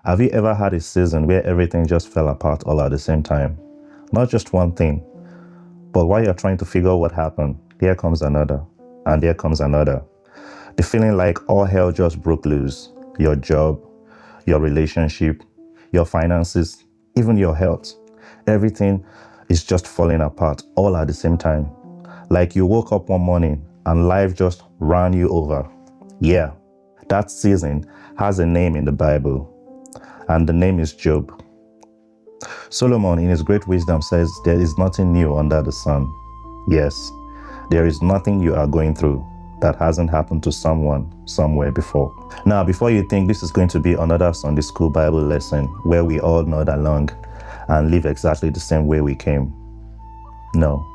Have you ever had a season where everything just fell apart all at the same time? Not just one thing, but while you're trying to figure out what happened, here comes another, and there comes another. The feeling like all hell just broke loose. Your job, your relationship, your finances, even your health. Everything is just falling apart all at the same time. Like you woke up one morning and life just ran you over. Yeah, that season has a name in the Bible, and the name is Job. Solomon, in his great wisdom, says there is nothing new under the sun. Yes, there is nothing you are going through that hasn't happened to someone somewhere before. Now, before you think this is going to be another Sunday school Bible lesson where we all nod along and live exactly the same way we came, no,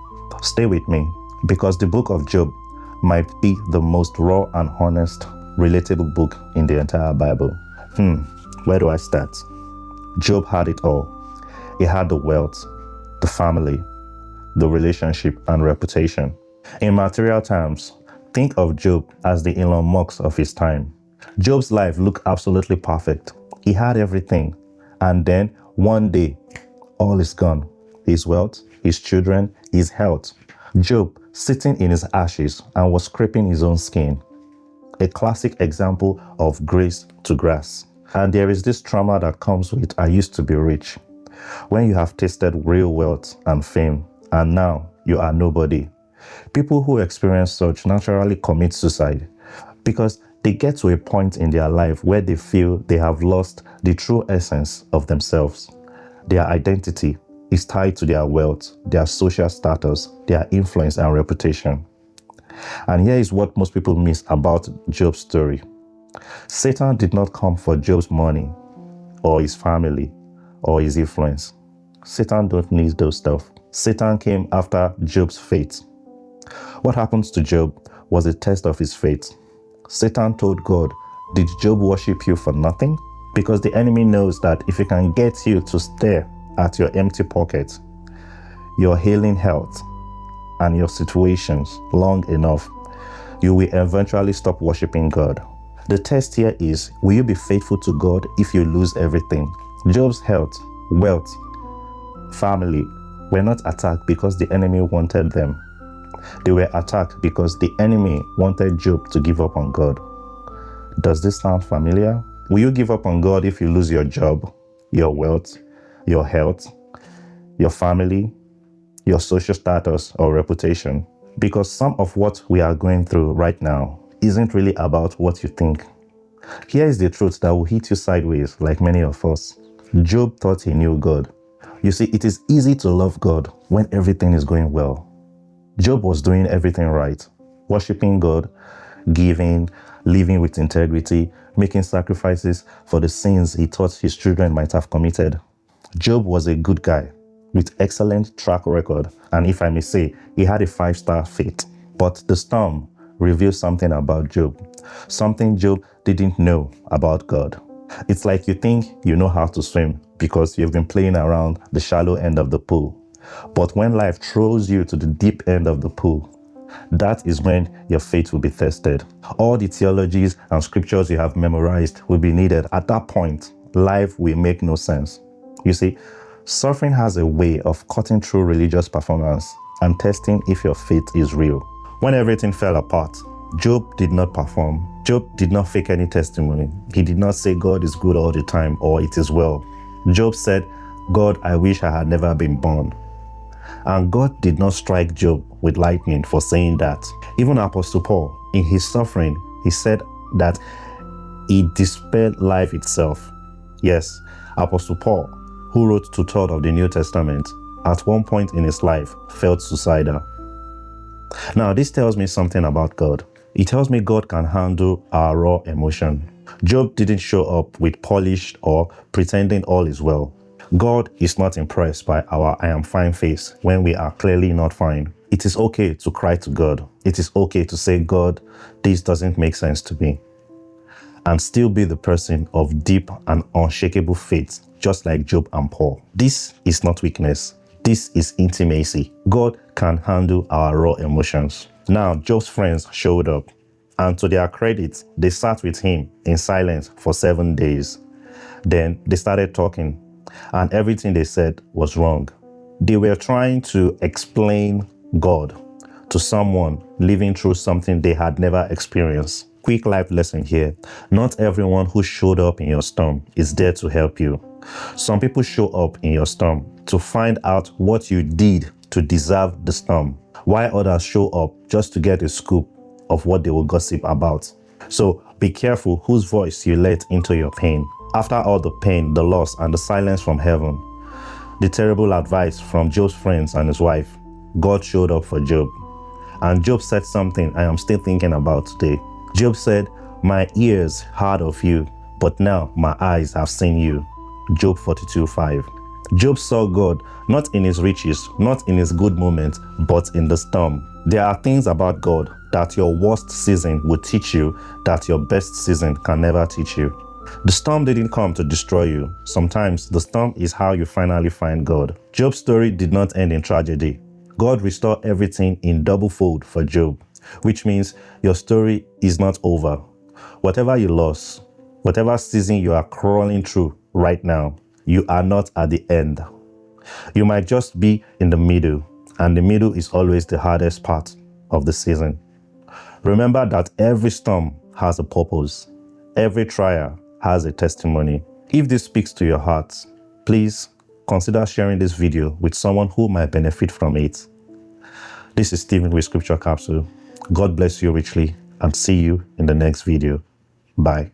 stay with me, because the book of Job might be the most raw and honest, relatable book in the entire Bible. Where do I start? Job had it all. He had the wealth, the family, the relationship, and reputation. In material terms, think of Job as the Elon Musk of his time. Job's life looked absolutely perfect. He had everything. And then, one day, all is gone. His wealth, his children, his health. Job sitting in his ashes and was scraping his own skin. A classic example of grace to grass. And there is this trauma that comes with "I used to be rich." When you have tasted real wealth and fame, and now you are nobody. People who experience such naturally commit suicide because they get to a point in their life where they feel they have lost the true essence of themselves. Their identity is tied to their wealth, their social status, their influence and reputation. And here is what most people miss about Job's story. Satan did not come for Job's money or his family or his influence. Satan don't need those stuff. Satan came after Job's faith. What happens to Job was a test of his faith. Satan told God, "Did Job worship you for nothing?" Because the enemy knows that if he can get you to stare at your empty pocket, your ailing health, and your situations long enough, you will eventually stop worshiping God. The test here is, will you be faithful to God if you lose everything? Job's health, wealth, family were not attacked because the enemy wanted them. They were attacked because the enemy wanted Job to give up on God. Does this sound familiar? Will you give up on God if you lose your job, your wealth, your health, your family, your social status or reputation? Because some of what we are going through right now isn't really about what you think. Here is the truth that will hit you sideways like many of us. Job thought he knew God. You see, it is easy to love God when everything is going well. Job was doing everything right, worshiping God, giving, living with integrity, making sacrifices for the sins he thought his children might have committed. Job was a good guy with excellent track record, and if I may say, he had a 5-star faith. But the storm revealed something about Job, something Job didn't know about God. It's like you think you know how to swim because you've been playing around the shallow end of the pool. But when life throws you to the deep end of the pool, that is when your faith will be tested. All the theologies and scriptures you have memorized will be needed. At that point, life will make no sense. You see, suffering has a way of cutting through religious performance and testing if your faith is real. When everything fell apart, Job did not perform. Job did not fake any testimony. He did not say God is good all the time or it is well. Job said, "God, I wish I had never been born." And God did not strike Job with lightning for saying that. Even Apostle Paul, in his suffering, he said that he despaired life itself. Yes, Apostle Paul, who wrote 2/3 of the New Testament, at one point in his life felt suicidal. Now, this tells me something about God. It tells me God can handle our raw emotion. Job didn't show up with polished or pretending all is well. God is not impressed by our "I am fine" face when we are clearly not fine. It is okay to cry to God. It is okay to say, "God, this doesn't make sense to me," and still be the person of deep and unshakable faith, just like Job and Paul. This is not weakness. This is intimacy. God can handle our raw emotions. Now, Job's friends showed up, and to their credit, they sat with him in silence for 7 days. Then they started talking, and everything they said was wrong. They were trying to explain God to someone living through something they had never experienced. Quick life lesson here. Not everyone who showed up in your storm is there to help you. Some people show up in your storm to find out what you did to deserve the storm, while others show up just to get a scoop of what they will gossip about. So be careful whose voice you let into your pain. After all the pain, the loss, and the silence from heaven, the terrible advice from Job's friends and his wife, God showed up for Job. And Job said something I am still thinking about today. Job said, "My ears heard of you, but now my eyes have seen you." Job 42:5. Job saw God not in his riches, not in his good moments, but in the storm. There are things about God that your worst season will teach you that your best season can never teach you. The storm didn't come to destroy you. Sometimes the storm is how you finally find God. Job's story did not end in tragedy. God restored everything in double fold for Job, which means your story is not over. Whatever you lost, whatever season you are crawling through right now, you are not at the end. You might just be in the middle, and the middle is always the hardest part of the season. Remember that every storm has a purpose. Every trial has a testimony. If this speaks to your heart, please consider sharing this video with someone who might benefit from it. This is Stephen with Scripture Capsule. God bless you richly and see you in the next video. Bye.